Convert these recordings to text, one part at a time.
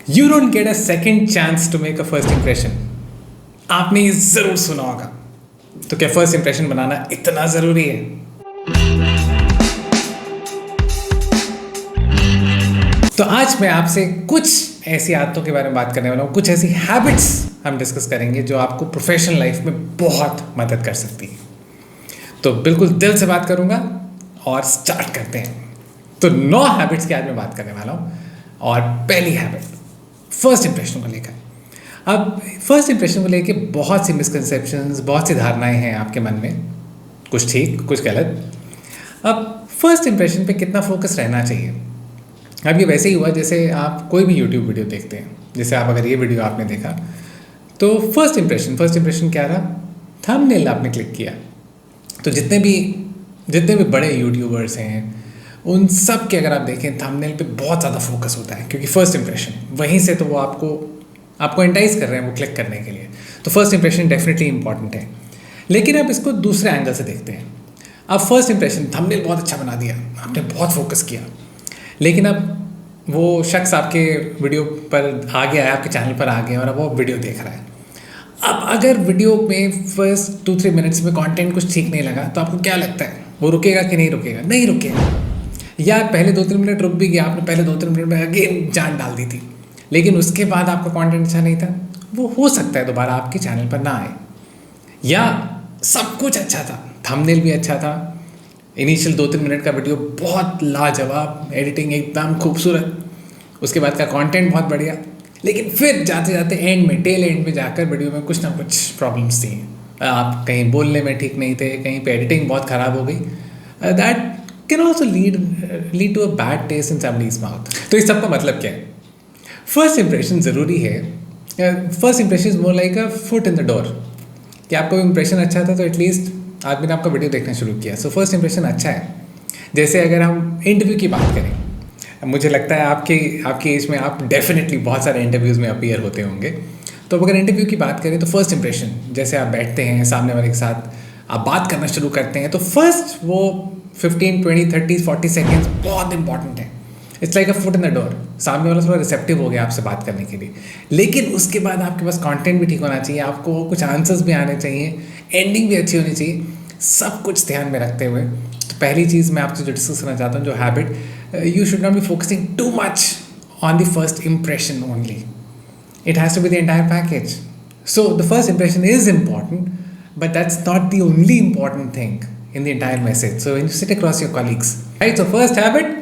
You don't get a second chance to make a first impression. आपने ये जरूर सुना होगा। तो क्या फर्स्ट इंप्रेशन बनाना इतना जरूरी है? तो आज मैं आपसे कुछ ऐसी आदतों के बारे में बात करने वाला हूँ, कुछ ऐसी हैबिट्स हम डिस्कस करेंगे जो आपको प्रोफेशनल लाइफ में बहुत मदद कर सकती है। तो बिल्कुल दिल से बात करूँगा और स्टार्ट करते हैं। तो 9 हैबिट्स की आज मैं बात करने वाला हूँ और पहली हैबिट फर्स्ट इंप्रेशन को लेकर। अब फर्स्ट इंप्रेशन को लेकर बहुत सी मिसकंसेप्शंस, बहुत सी धारणाएं हैं आपके मन में, कुछ ठीक कुछ गलत। अब फर्स्ट इंप्रेशन पे कितना फोकस रहना चाहिए? अब ये वैसे ही हुआ जैसे आप कोई भी यूट्यूब वीडियो देखते हैं। जैसे आप अगर ये वीडियो आपने देखा तो फर्स्ट इंप्रेशन क्या रहा? थंबनेल आपने क्लिक किया तो जितने भी बड़े यूट्यूबर्स हैं उन सब के अगर आप देखें थंबनेल पे बहुत ज़्यादा फोकस होता है, क्योंकि फर्स्ट इंप्रेशन वहीं से तो वो आपको एंटाइज कर रहे हैं वो क्लिक करने के लिए। तो फर्स्ट इंप्रेशन डेफिनेटली इंपॉर्टेंट है। लेकिन अब इसको दूसरे एंगल से देखते हैं। अब फर्स्ट इंप्रेशन थंबनेल बहुत अच्छा बना दिया, आपने बहुत फोकस किया, लेकिन अब वो शख्स आपके वीडियो पर आ गया है, आपके चैनल पर आ गया और अब वो वीडियो देख रहा है। अब अगर वीडियो में फर्स्ट 2-3 मिनट्स में कंटेंट कुछ ठीक नहीं लगा तो आपको क्या लगता है, वो रुकेगा कि नहीं रुकेगा? नहीं रुकेगा। या पहले 2-3 मिनट रुक भी गया, आपने पहले 2-3 मिनट में अगेन जान डाल दी थी, लेकिन उसके बाद आपका कंटेंट अच्छा नहीं था, वो हो सकता है दोबारा आपके चैनल पर ना आए। या सब कुछ अच्छा था, थंबनेल भी अच्छा था, इनिशियल 2-3 मिनट का वीडियो बहुत लाजवाब, एडिटिंग एकदम खूबसूरत, उसके बाद का कंटेंट बहुत बढ़िया, लेकिन फिर जाते जाते टेल एंड में जाकर वीडियो में कुछ ना कुछ प्रॉब्लम्स थी। आप कहीं बोलने में ठीक नहीं थे, कहीं पे एडिटिंग बहुत ख़राब हो गई। That can also lead to a bad taste in somebody's mouth. तो इस सब का मतलब क्या है? फर्स्ट इंप्रेशन ज़रूरी है। First impression is more like a foot in the door, कि आपका इंप्रेशन अच्छा था तो एटलीस्ट आदमी ने आपका वीडियो देखना शुरू किया। सो फर्स्ट इंप्रेशन अच्छा है। जैसे अगर हम इंटरव्यू की बात करें, मुझे लगता है आपकी एज में आप डेफिनेटली बहुत सारे इंटरव्यूज़ में अपीयर होते होंगे। तो अगर इंटरव्यू की बात करें तो फर्स्ट इंप्रेशन, जैसे आप बैठते हैं सामने वाले के साथ, आप बात करना शुरू करते हैं, तो फर्स्ट वो 15, 20, 30, 40 सेकेंड्स बहुत इंपॉर्टेंट है। It's like a foot in the door. सामने वाला थोड़ा रिसेप्टिव हो गया आपसे बात करने के लिए, लेकिन उसके बाद आपके पास कंटेंट भी ठीक होना चाहिए, आपको कुछ आंसर्स भी आने चाहिए, एंडिंग भी अच्छी होनी चाहिए, सब कुछ ध्यान में रखते हुए। तो पहली चीज़ मैं आपसे जो डिस्कस करना चाहता हूँ, जो habit, you should not be focusing too much on the first impression only. It has to be the entire package. So the first impression is important, but that's not the only important thing in the entire message. So when you sit across your colleagues, right? So first habit,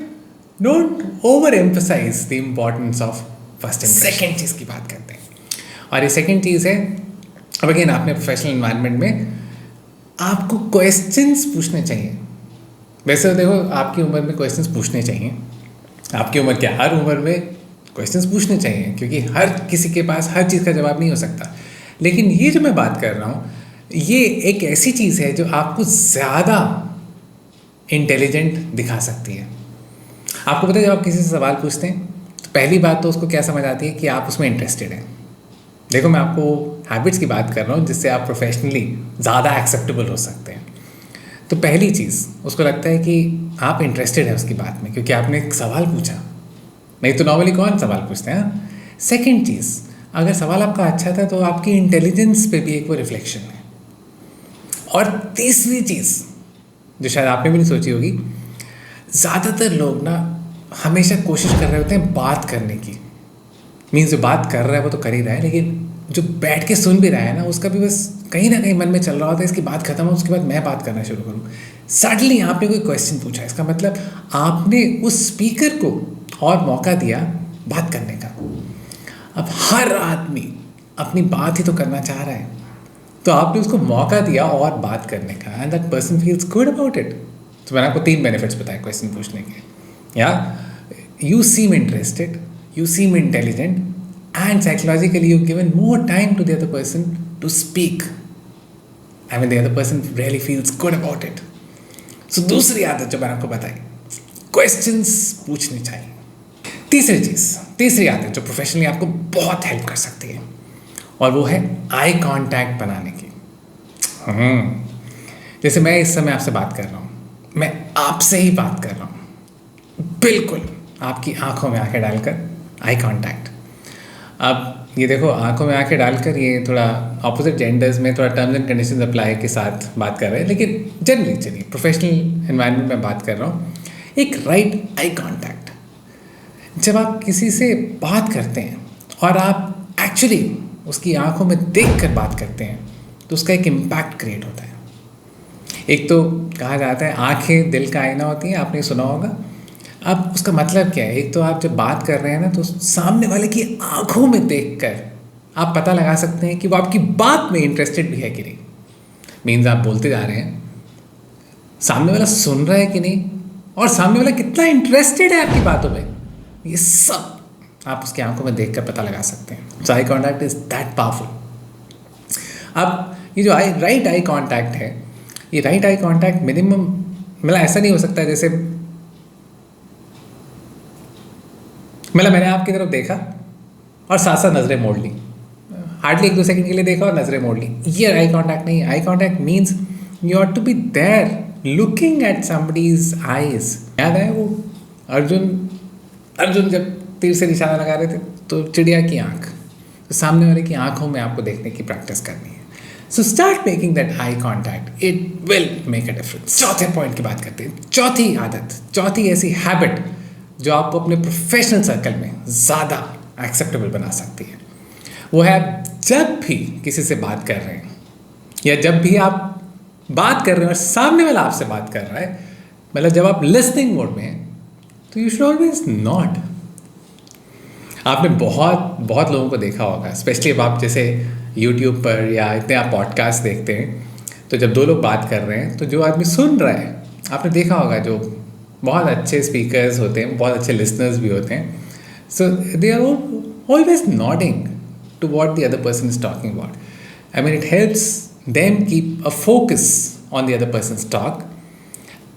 don't overemphasize the importance of first impression. Second चीज़ की बात करते हैं, और ये second चीज़ है, अब again आपने professional environment में आपको क्वेश्चंस पूछने चाहिए। वैसे देखो, आपकी उम्र में क्वेश्चंस पूछने चाहिए। आपकी उम्र क्या, हर उम्र में क्वेश्चंस पूछने चाहिए, क्योंकि हर किसी के पास हर चीज़ का जवाब नहीं हो सकता। लेकिन ये जो मैं बात कर रहा हूँ, ये एक ऐसी चीज़ है जो आपको ज़्यादा इंटेलिजेंट दिखा सकती है। आपको पता है, जब आप किसी से सवाल पूछते हैं तो पहली बात तो उसको क्या समझ आती है कि आप उसमें इंटरेस्टेड हैं। देखो, मैं आपको हैबिट्स की बात कर रहा हूँ जिससे आप प्रोफेशनली ज़्यादा एक्सेप्टेबल हो सकते हैं। तो पहली चीज़, उसको लगता है कि आप इंटरेस्टेड हैं उसकी बात में, क्योंकि आपने एक सवाल पूछा। नहीं तो नॉर्मली कौन सवाल पूछते हैं? सेकंड चीज़, अगर सवाल आपका अच्छा था तो आपकी इंटेलिजेंस पे भी एक वो रिफ्लेक्शन है। और तीसरी चीज़ जो शायद आपने भी नहीं सोची होगी, ज़्यादातर लोग ना हमेशा कोशिश कर रहे होते हैं बात करने की। मीन्स जो बात कर रहा है वो तो कर ही रहा है, लेकिन जो बैठ के सुन भी रहा है ना, उसका भी बस कहीं ना कहीं मन में चल रहा होता है, इसकी बात खत्म हो उसके बाद मैं बात करना शुरू करूँ। सडनली आपने कोई क्वेश्चन पूछा, इसका मतलब आपने उस स्पीकर को और मौका दिया बात करने का। अब हर आदमी अपनी बात ही तो करना चाह रहा है, तो आपने उसको मौका दिया और बात करने का, and that person feels good about it. तो मैंने आपको 3 बेनिफिट्स बताए क्वेश्चन पूछने के। या you seem interested, you seem intelligent, and psychologically you've given more time to the other person to speak. I mean, the other person really feels good about it. So दूसरी आदत जो मैंने आपको बताई, क्वेश्चंस पूछने चाहिए। तीसरी आदत जो प्रोफेशनली आपको बहुत हेल्प कर सकती है, और वो है आई कांटेक्ट बनाने की। जैसे मैं इस समय आपसे बात कर रहा हूँ, मैं आपसे ही बात कर रहा हूँ, बिल्कुल आपकी आंखों में आंखें डालकर आई कांटेक्ट। अब ये देखो, आंखों में आंखें डालकर ये थोड़ा ऑपोजिट जेंडर्स में थोड़ा टर्म्स एंड कंडीशंस अप्लाई के साथ बात कर रहे हैं, लेकिन जनरली चलिए प्रोफेशनल एनवायरनमेंट में बात कर रहा हूँ। एक राइट आई कांटेक्ट, जब आप किसी से बात करते हैं और आप एक्चुअली उसकी आंखों में देख कर बात करते हैं, तो उसका एक इम्पैक्ट क्रिएट होता है। एक तो कहा जाता है आंखें दिल का आईना होती हैं, आपने सुना होगा। अब उसका मतलब क्या है? एक तो आप जब बात कर रहे हैं ना, तो सामने वाले की आंखों में देखकर आप पता लगा सकते हैं कि वो आपकी बात में इंटरेस्टेड भी है कि नहीं। मीन्स आप बोलते जा रहे हैं, सामने वाला सुन रहा है कि नहीं, और सामने वाला कितना इंटरेस्टेड है आपकी बातों में, ये सब आप उसकी आंखों में देखकर पता लगा सकते हैं। So eye contact is that powerful. अब ये जो राइट आई कॉन्टैक्ट है, ये राइट आई कॉन्टैक्ट मिनिमम मतलब ऐसा नहीं हो सकता जैसे मतलब मैंने आपकी तरफ देखा और साथ साथ नज़रें मोड़ ली, हार्डली 1-2 सेकंड के लिए देखा और नज़रें मोड़ ली। ये आई कॉन्टैक्ट नहीं। Eye contact means you are to be there looking at somebody's eyes. याद है वो अर्जुन जब तीर से निशाना लगा रहे थे, तो चिड़िया की आंख, तो सामने वाले की आंखों में आपको देखने की प्रैक्टिस करनी है। So start making that eye contact, it will make a difference. चौथे पॉइंट की बात करते हैं, चौथी आदत, चौथी ऐसी हैबिट जो आपको अपने प्रोफेशनल सर्कल में ज़्यादा एक्सेप्टेबल बना सकती है, वो है जब भी किसी से बात कर रहे हैं या जब भी आप बात कर रहे हैं और सामने वाला आपसे बात कर रहा है, मतलब जब आप लिसनिंग मोड में हैं, तो यू शुड ऑलवेज नॉट। आपने बहुत लोगों को देखा होगा, स्पेशली अब आप जैसे यूट्यूब पर या इतने आप पॉडकास्ट देखते हैं, तो जब दो लोग बात कर रहे हैं तो जो आदमी सुन रहा है, आपने देखा होगा जो बहुत अच्छे स्पीकर्स होते हैं, बहुत अच्छे लिसनर्स भी होते हैं, so they are always nodding to what the other person is talking about. I mean, it helps them keep a focus on the other person's talk,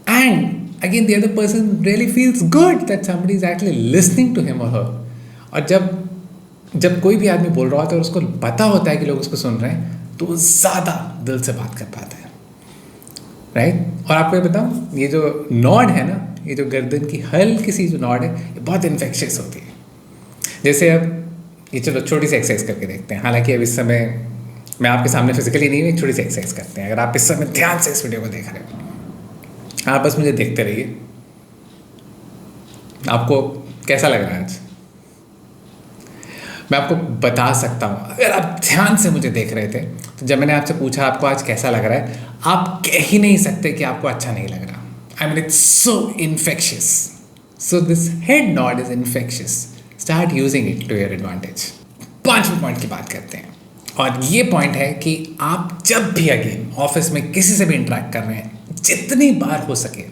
and again the other person really feels good that somebody is actually listening to him or her. और जब कोई भी आदमी बोल रहा होता है और उसको पता होता है कि लोग उसको सुन रहे हैं, तो वो ज़्यादा दिल से बात कर पाता है, राइट? और आपको ये बताऊँ, ये जो नॉड है ना, ये जो गर्दन की हल्की सी जो नॉड है, ये बहुत इन्फेक्शियस होती है. जैसे अब ये चलो छोटी सी एक्सरसाइज करके देखते हैं. हालांकि अब इस समय मैं आपके सामने फिजिकली नहीं हूँ, एक छोटी सी एक्सरसाइज करते हैं. अगर आप इस समय ध्यान से इस वीडियो को देख रहे हो, आप बस मुझे देखते रहिए. आपको कैसा लग रहा है आज? मैं आपको बता सकता हूँ, अगर आप ध्यान से मुझे देख रहे थे, तो जब मैंने आपसे पूछा आपको आज कैसा लग रहा है, आप कह ही नहीं सकते कि आपको अच्छा नहीं लग रहा. I mean, it's so infectious. So this head nod is infectious. Start using it to your advantage. 5वें पॉइंट की बात करते हैं, और ये पॉइंट है कि आप जब भी अगेन ऑफिस में किसी से भी इंटरेक्ट कर रहे हैं, जितनी बार हो सके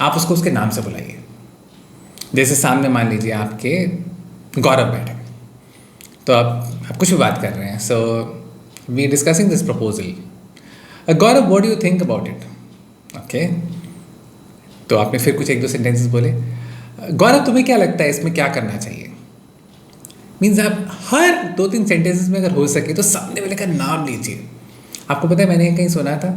आप उसको उसके नाम से बुलाइए. जैसे सामने मान लीजिए आपके गौरव बैठे, तो आप कुछ भी बात कर रहे हैं. So we discussing this proposal. Gaurav, what do you think about it? Okay, तो आपने फिर कुछ 1-2 सेंटेंसेस बोले. गौरव, तुम्हें क्या लगता है इसमें क्या करना चाहिए? मीन्स आप हर 2-3 सेंटेंसेस में अगर हो सके तो सामने वाले का नाम लीजिए. आपको पता है, मैंने कहीं सुना था,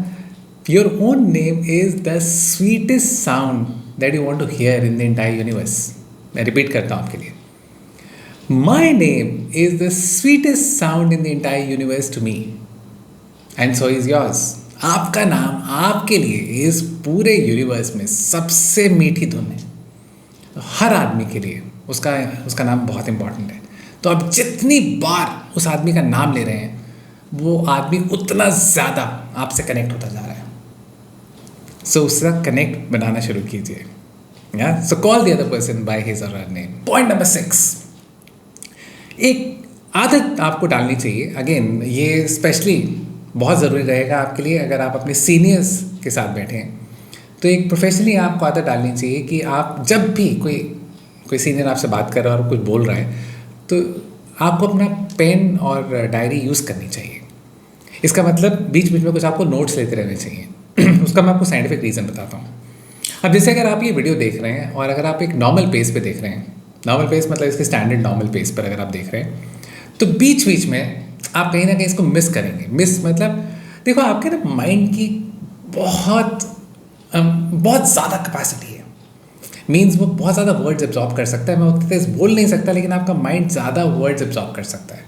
your own name is the sweetest sound that you want to hear in the entire universe. मैं रिपीट करता हूँ आपके लिए. My name is the sweetest sound in the entire universe to me, and so is yours. आपका नाम आपके लिए इस पूरे यूनिवर्स में सबसे मीठी धुन है. हर आदमी के लिए उसका नाम बहुत इंपॉर्टेंट है. तो आप जितनी बार उस आदमी का नाम ले रहे हैं, वो आदमी उतना ज़्यादा आपसे कनेक्ट होता जा रहा है. सो उसका कनेक्ट बनाना शुरू कीजिए. या so call the other person by his or her name. Point number 6, एक आदत आपको डालनी चाहिए. अगेन ये स्पेशली बहुत ज़रूरी रहेगा आपके लिए अगर आप अपने सीनियर्स के साथ बैठे हैं. तो एक प्रोफेशनली आपको आदत डालनी चाहिए कि आप जब भी कोई सीनियर आपसे बात कर रहा है और कुछ बोल रहा है, तो आपको अपना पेन और डायरी यूज़ करनी चाहिए. इसका मतलब बीच बीच में कुछ आपको नोट्स लेते रहने चाहिए. उसका मैं आपको साइंटिफिक रीज़न बताता हूँ. अब जैसे अगर आप ये वीडियो देख रहे हैं और अगर आप एक नॉर्मल पेस पे देख रहे हैं, नॉर्मल पेस मतलब इसके स्टैंडर्ड नॉर्मल पेस पर अगर आप देख रहे हैं, तो बीच बीच में आप कहीं ना कहीं इसको मिस करेंगे. मिस मतलब देखो, आपके ना माइंड की बहुत ज़्यादा कैपेसिटी है. मीन्स वो बहुत ज़्यादा वर्ड्स एब्जॉर्ब कर सकता है। मैं उतने तेज बोल नहीं सकता, लेकिन आपका माइंड ज़्यादा वर्ड्स एब्जॉर्ब कर सकता है।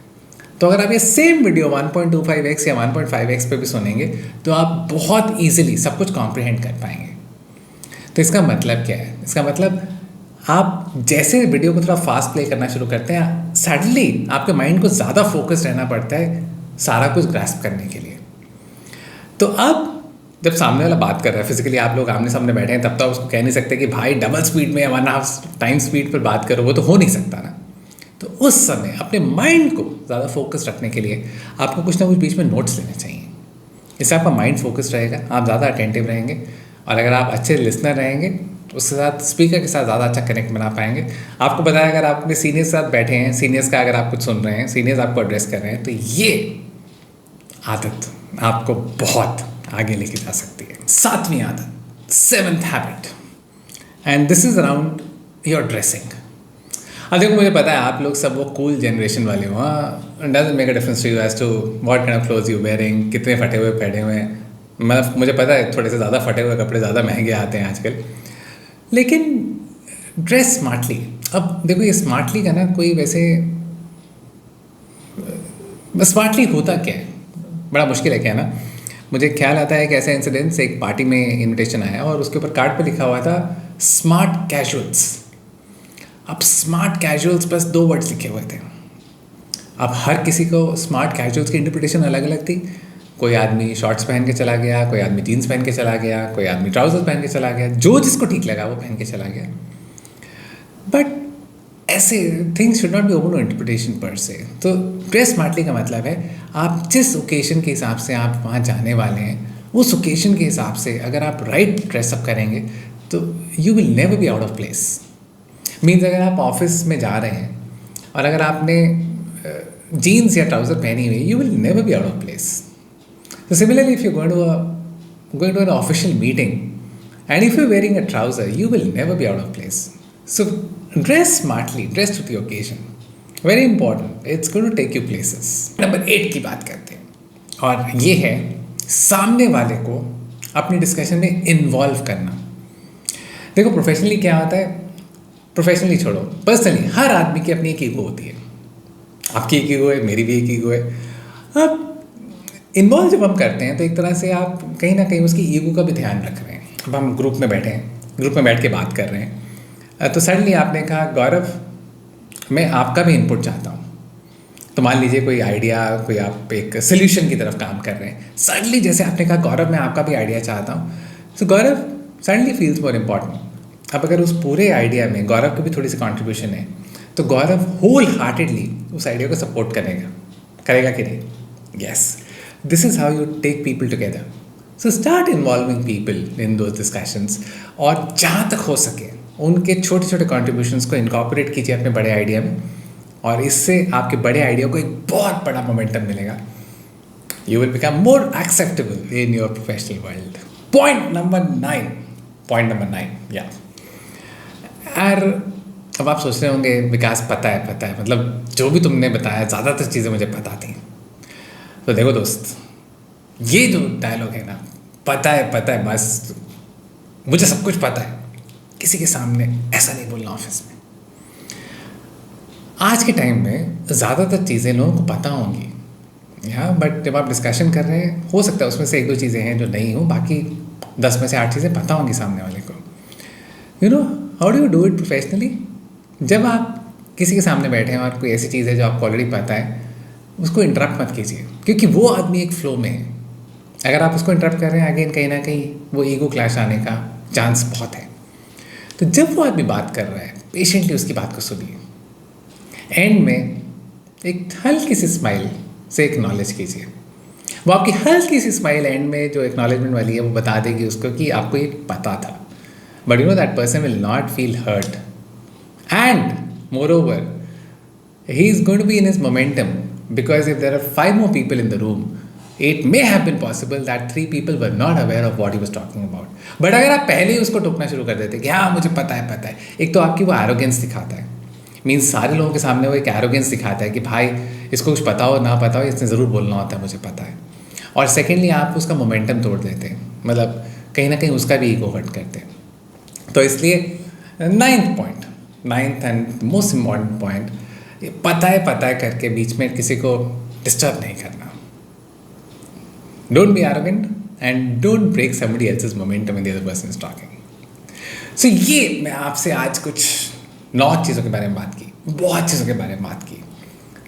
तो अगर आप ये सेम वीडियो 1.25x या 1.5x पे भी सुनेंगे तो आप बहुत ईजिली सब कुछ कॉम्प्रिहेंड कर पाएंगे। तो इसका मतलब क्या है? इसका मतलब आप जैसे वीडियो को थोड़ा फास्ट प्ले करना शुरू करते हैं, सडनली आपके माइंड को ज़्यादा फोकस्ड रहना पड़ता है सारा कुछ ग्रास्प करने के लिए। तो अब जब सामने वाला बात कर रहा है, फिजिकली आप लोग आमने सामने बैठे हैं, तब तो उसको कह नहीं सकते कि भाई डबल स्पीड में या 1/2 टाइम स्पीड पर बात करो, वो तो हो नहीं सकता ना। तो उस समय अपने माइंड को ज़्यादा फोकस रखने के लिए आपको कुछ ना कुछ बीच में नोट्स लेने चाहिए। इससे आपका माइंड फोकस्ड रहेगा, आप ज़्यादा अटेंटिव रहेंगे, और अगर आप अच्छे लिसनर रहेंगे तो उसके साथ स्पीकर के साथ ज़्यादा अच्छा कनेक्ट बना पाएंगे। आपको पता है, अगर आप अपने सीनियर्स के साथ बैठे हैं, सीनियर्स का अगर आप कुछ सुन रहे हैं, सीनियर्स आपको एड्रेस कर रहे हैं, तो ये आदत आपको बहुत आगे लेके जा सकती है। 7वीं आदत, 7th habit, and this is around your dressing. अब देखो, मुझे पता है आप लोग सब वो कूल जनरेशन वाले हो। Doesn't make a difference to you as to what kind of clothes you wearing, कितने फटे हुए पहने हुए हैं। मतलब मुझे पता है थोड़े से ज़्यादा फटे हुए कपड़े ज़्यादा महंगे आते हैं आजकल, लेकिन ड्रेस स्मार्टली। अब देखो, ये स्मार्टली का ना कोई वैसे स्मार्टली होता क्या है, बड़ा मुश्किल है क्या ना। मुझे ख्याल आता है कि ऐसा इंसिडेंस, एक पार्टी में इनविटेशन आया और उसके ऊपर कार्ड पे लिखा हुआ था स्मार्ट कैजुअल्स। अब स्मार्ट कैजुअल्स बस 2 वर्ड्स लिखे हुए थे। अब हर किसी को स्मार्ट कैजुअल्स की इंटरप्रिटेशन अलग अलग थी। कोई आदमी शॉर्ट्स पहन के चला गया, कोई आदमी जीन्स पहन के चला गया, कोई आदमी ट्राउजर्स पहन के चला गया, जो जिसको ठीक लगा वो पहन के चला गया। बट ऐसे things should not be open to interpretation per se. तो ड्रेस स्मार्टली का मतलब है आप जिस ओकेशन के हिसाब से आप वहाँ जाने वाले हैं, उस ओकेशन के हिसाब से अगर आप राइट ड्रेसअप करेंगे तो you will never be out of place. Means अगर आप ऑफिस में जा रहे हैं और अगर आपने जीन्स या ट्राउज़र पहनी हुई, you will never be out of place. So similarly, if you're going to an official meeting and if you're wearing a trouser, you will never be out of place. So dress smartly, dress to the occasion. Very important. It's going to take you places. Number 8 की बात करते हैं, और ये है सामने वाले को अपनी डिस्कशन में इन्वॉल्व करना। देखो, प्रोफेशनली क्या होता है, प्रोफेशनली छोड़ो, पर्सनली हर आदमी की अपनी एक ईगो होती है। आपकी एक ईगो है, मेरी भी एक ईगो है। अब इन्वॉल्व जब हम करते हैं तो एक तरह से आप कहीं ना कहीं उसकी ईगो का भी ध्यान रख रहे हैं। अब हम ग्रुप में बैठे हैं, ग्रुप में बैठ के बात कर रहे हैं, तो सडनली आपने कहा गौरव, मैं आपका भी इनपुट चाहता हूँ। तो मान लीजिए कोई आइडिया, कोई आप एक सोल्यूशन की तरफ काम कर रहे हैं। सडनली जैसे आपने कहा गौरव, मैं आपका भी आइडिया चाहता हूँ, तो गौरव सडनली फील्स मोर इम्पॉर्टेंट। अब अगर उस पूरे आइडिया में गौरव की भी थोड़ी सी कॉन्ट्रीब्यूशन है तो गौरव होल हार्टेडली उस आइडिया को सपोर्ट करेगा कि नहीं? Yes. This is how you take people together. So start involving people in those discussions, और जहाँ तक हो सके उनके छोटे छोटे contributions को incorporate कीजिए अपने बड़े आइडिया में, और इससे आपके बड़े आइडिया को एक बहुत बड़ा मोमेंटम मिलेगा। You will become more acceptable in your professional world. Point number 9, yeah. और अब आप सोच रहे होंगे विकास, पता है, मतलब जो भी तुमने बताया ज़्यादातर चीज़ें मुझे पता थी। तो देखो दोस्त, ये जो डायलॉग है ना, पता है बस, मुझे सब कुछ पता है, किसी के सामने ऐसा नहीं बोलना ऑफिस में। आज के टाइम में ज़्यादातर चीज़ें लोगों को पता होंगी, हाँ, बट जब आप डिस्कशन कर रहे हैं हो सकता है उसमें से 1-2 चीज़ें हैं जो नहीं हो, बाकी 10 में से 8 चीज़ें पता होंगी सामने वाले को। You know how do you do it professionally? जब आप किसी के सामने बैठे हैं और कोई ऐसी चीज़ है जो आपको ऑलरेडी पता है, उसको इंटरप्ट मत कीजिए, क्योंकि वो आदमी एक फ्लो में है। अगर आप उसको इंटरप्ट कर रहे हैं, अगेन कहीं ना कहीं वो ईगो क्लैश आने का चांस बहुत है। तो जब वो आदमी बात कर रहा है, पेशेंटली उसकी बात को सुनिए। एंड में एक हल्की सी स्माइल से एक्नॉलेज कीजिए। वो आपकी हल्की सी स्माइल एंड में जो एक्नॉलेजमेंट वाली है वो बता देगी उसको कि आपको ये पता था, but you know that person will not feel hurt, and moreover he is going to be in his momentum, because if there are 5 more people in the room, it may have been possible that 3 people were not aware of what he was talking about. But अगर आप पहले ही उसको टोकना शुरू कर देते कि हाँ मुझे पता है, एक तो आपकी वो एरोगेंस दिखाता है, मीन्स सारे लोगों के सामने वो एक एरोगेंस दिखाता है कि भाई इसको कुछ पता हो ना पता हो, इसने ज़रूर बोलना होता है, मुझे पता है। और सेकेंडली आप उसका मोमेंटम तोड़ देते हैं, मतलब कहीं ना कहीं उसका भी ईगो हर्ट करते हैं। तो इसलिए ninth and most important point, पता है करके बीच में किसी को डिस्टर्ब नहीं करना. Don't be arrogant and don't break somebody else's momentum when the other person is talking. So ये मैं आपसे आज कुछ 9 चीज़ों के बारे में बात की, बहुत चीज़ों के बारे में बात की.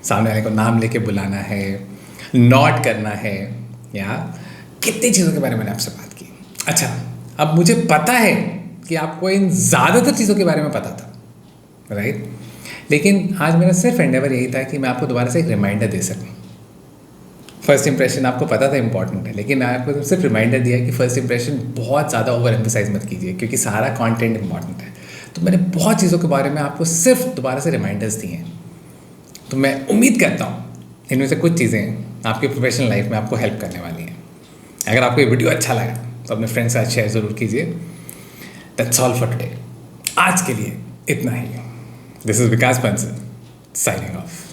सामने वाले को नाम लेके बुलाना है, नॉट करना है, या कितनी चीज़ों के बारे में मैंने आपसे बात की. अच्छा, अब मुझे पता है कि आपको इन ज़्यादातर चीज़ों के बारे में पता था, राइट? लेकिन आज मेरा सिर्फ एंडेवर यही था कि मैं आपको दोबारा से एक रिमाइंडर दे सकूं. फर्स्ट इंप्रेशन आपको पता था इंपॉर्टेंट है, लेकिन मैं आपको सिर्फ रिमाइंडर दिया कि फर्स्ट इंप्रेशन बहुत ज़्यादा ओवर एम्फसाइज मत कीजिए, क्योंकि सारा कंटेंट इंपॉर्टेंट है. तो मैंने बहुत चीज़ों के बारे में आपको सिर्फ दोबारा से रिमाइंडर्स दिए हैं. तो मैं उम्मीद करता हूँ इनमें से कुछ चीज़ें आपकी प्रोफेशनल लाइफ में आपको हेल्प करने वाली हैं. अगर आपको ये वीडियो अच्छा लगा तो अपने फ्रेंड्स के साथ शेयर ज़रूर कीजिए. That's all for today. आज के लिए इतना ही. This is Vikas Bansal signing of.